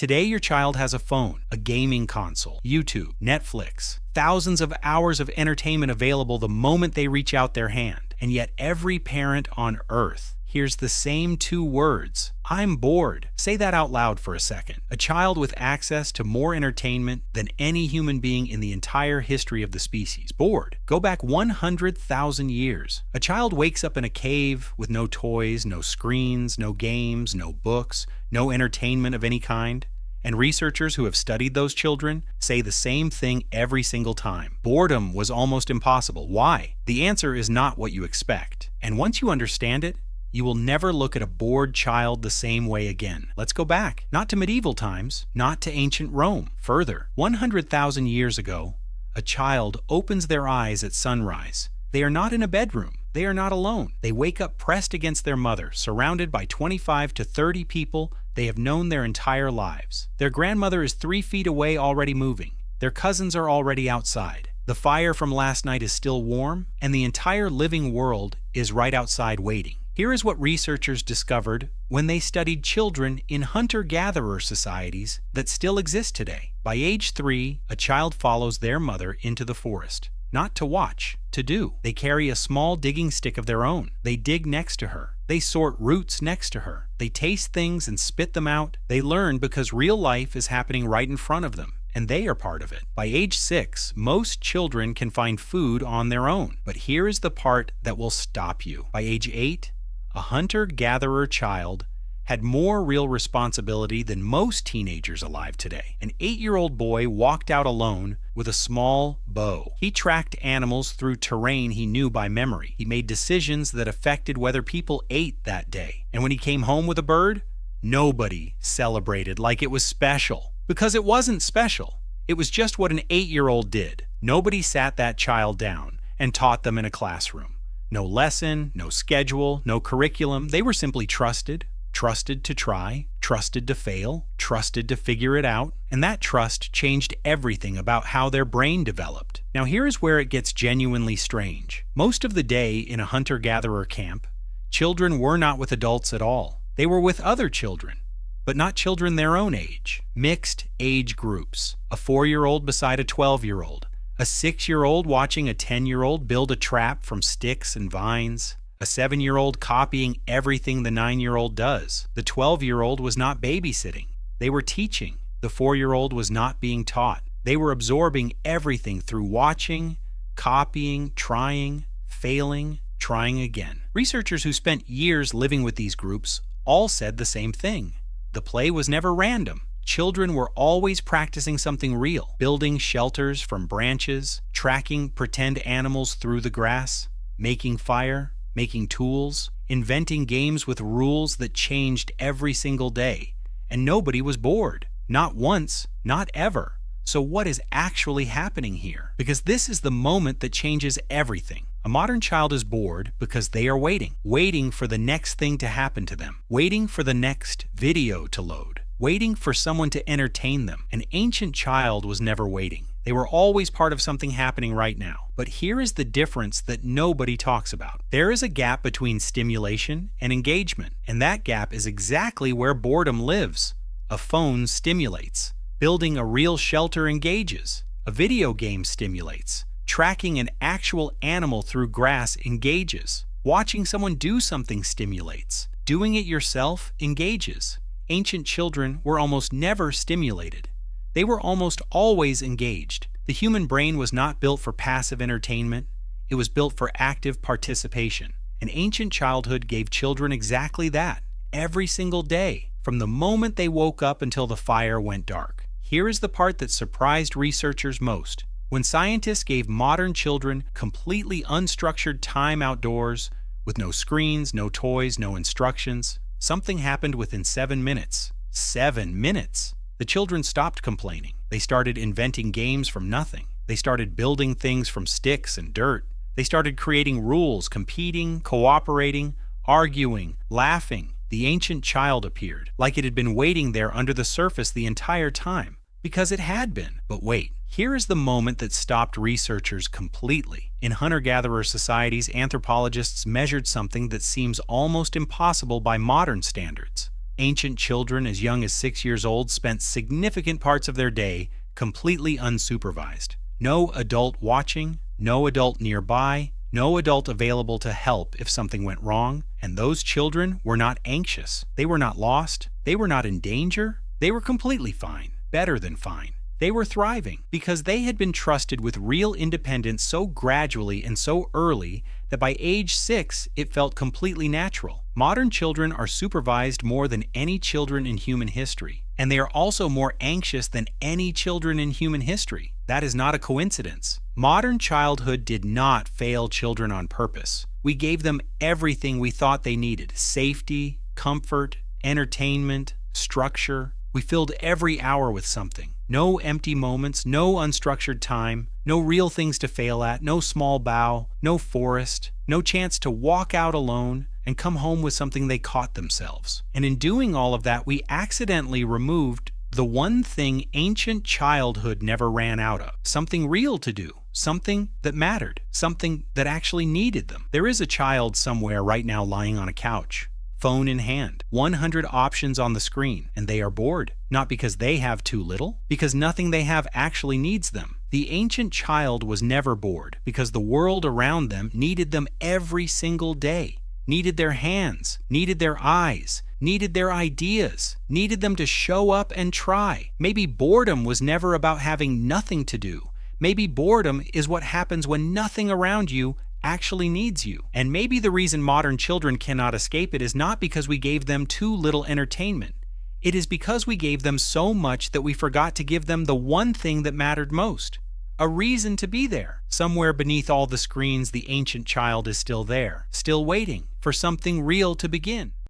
Today, your child has a phone, a gaming console, YouTube, Netflix, thousands of hours of entertainment available the moment they reach out their hand. And yet every parent on earth hears the same two words: I'm bored. Say that out loud for a second. A child with access to more entertainment than any human being in the entire history of the species. Bored. Go back 100,000 years. A child wakes up in a cave with no toys, no screens, no games, no books, no entertainment of any kind. And researchers who have studied those children say the same thing every single time. Boredom was almost impossible. Why? The answer is not what you expect. And once you understand it, you will never look at a bored child the same way again. Let's go back, not to medieval times, not to ancient Rome. Further, 100,000 years ago, a child opens their eyes at sunrise. They are not in a bedroom. They are not alone. They wake up pressed against their mother, surrounded by 25 to 30 people they have known their entire lives. Their grandmother is 3 feet away, already moving. Their cousins are already outside. The fire from last night is still warm, and the entire living world is right outside waiting. Here is what researchers discovered when they studied children in hunter-gatherer societies that still exist today. By age 3, a child follows their mother into the forest. Not to watch, to do. They carry a small digging stick of their own. They dig next to her. They sort roots next to her. They taste things and spit them out. They learn because real life is happening right in front of them, and they are part of it. By age 6, most children can find food on their own. But here is the part that will stop you. By age 8, a hunter-gatherer child had more real responsibility than most teenagers alive today. An 8-year-old boy walked out alone with a small bow. He tracked animals through terrain he knew by memory. He made decisions that affected whether people ate that day. And when he came home with a bird, nobody celebrated like it was special. Because it wasn't special. It was just what an 8-year-old did. Nobody sat that child down and taught them in a classroom. No lesson, no schedule, no curriculum. They were simply trusted. Trusted to try, trusted to fail, trusted to figure it out, and that trust changed everything about how their brain developed. Now here is where it gets genuinely strange. Most of the day in a hunter-gatherer camp, children were not with adults at all. They were with other children, but not children their own age. Mixed age groups. A 4-year-old beside a 12-year-old. A 6-year-old watching a 10-year-old build a trap from sticks and vines. A 7-year-old copying everything the 9-year-old does. The 12-year-old was not babysitting. They were teaching. The 4-year-old was not being taught. They were absorbing everything through watching, copying, trying, failing, trying again. Researchers who spent years living with these groups all said the same thing. The play was never random. Children were always practicing something real, building shelters from branches, tracking pretend animals through the grass, making fire, making tools, inventing games with rules that changed every single day. And nobody was bored. Not once, not ever. So what is actually happening here? Because this is the moment that changes everything. A modern child is bored because they are waiting for the next thing to happen to them, waiting for the next video to load, waiting for someone to entertain them. An ancient child was never waiting. They were always part of something happening right now. But here is the difference that nobody talks about. There is a gap between stimulation and engagement, and that gap is exactly where boredom lives. A phone stimulates. Building a real shelter engages. A video game stimulates. Tracking an actual animal through grass engages. Watching someone do something stimulates. Doing it yourself engages. Ancient children were almost never stimulated. They were almost always engaged. The human brain was not built for passive entertainment. It was built for active participation. And ancient childhood gave children exactly that, every single day, from the moment they woke up until the fire went dark. Here is the part that surprised researchers most. When scientists gave modern children completely unstructured time outdoors, with no screens, no toys, no instructions, something happened within 7 minutes. 7 minutes! The children stopped complaining. They started inventing games from nothing. They started building things from sticks and dirt. They started creating rules, competing, cooperating, arguing, laughing. The ancient child appeared, like it had been waiting there under the surface the entire time. Because it had been. But wait, here is the moment that stopped researchers completely. In hunter-gatherer societies, anthropologists measured something that seems almost impossible by modern standards. Ancient children as young as 6 years old spent significant parts of their day completely unsupervised. No adult watching, no adult nearby, no adult available to help if something went wrong, and those children were not anxious. They were not lost. They were not in danger. They were completely fine, better than fine. They were thriving because they had been trusted with real independence so gradually and so early that by age 6, it felt completely natural. Modern children are supervised more than any children in human history, and they are also more anxious than any children in human history. That is not a coincidence. Modern childhood did not fail children on purpose. We gave them everything we thought they needed: safety, comfort, entertainment, structure. We filled every hour with something. No empty moments, no unstructured time, no real things to fail at, no small bow, no forest, no chance to walk out alone and come home with something they caught themselves. And in doing all of that, we accidentally removed the one thing ancient childhood never ran out of: something real to do, something that mattered, something that actually needed them. There is a child somewhere right now lying on a couch, phone in hand, 100 options on the screen, and they are bored. Not because they have too little, because nothing they have actually needs them. The ancient child was never bored because the world around them needed them every single day, needed their hands, needed their eyes, needed their ideas, needed them to show up and try. Maybe boredom was never about having nothing to do. Maybe boredom is what happens when nothing around you actually needs you. And maybe the reason modern children cannot escape it is not because we gave them too little entertainment. It is because we gave them so much that we forgot to give them the one thing that mattered most: a reason to be there. Somewhere beneath all the screens, the ancient child is still there, still waiting for something real to begin.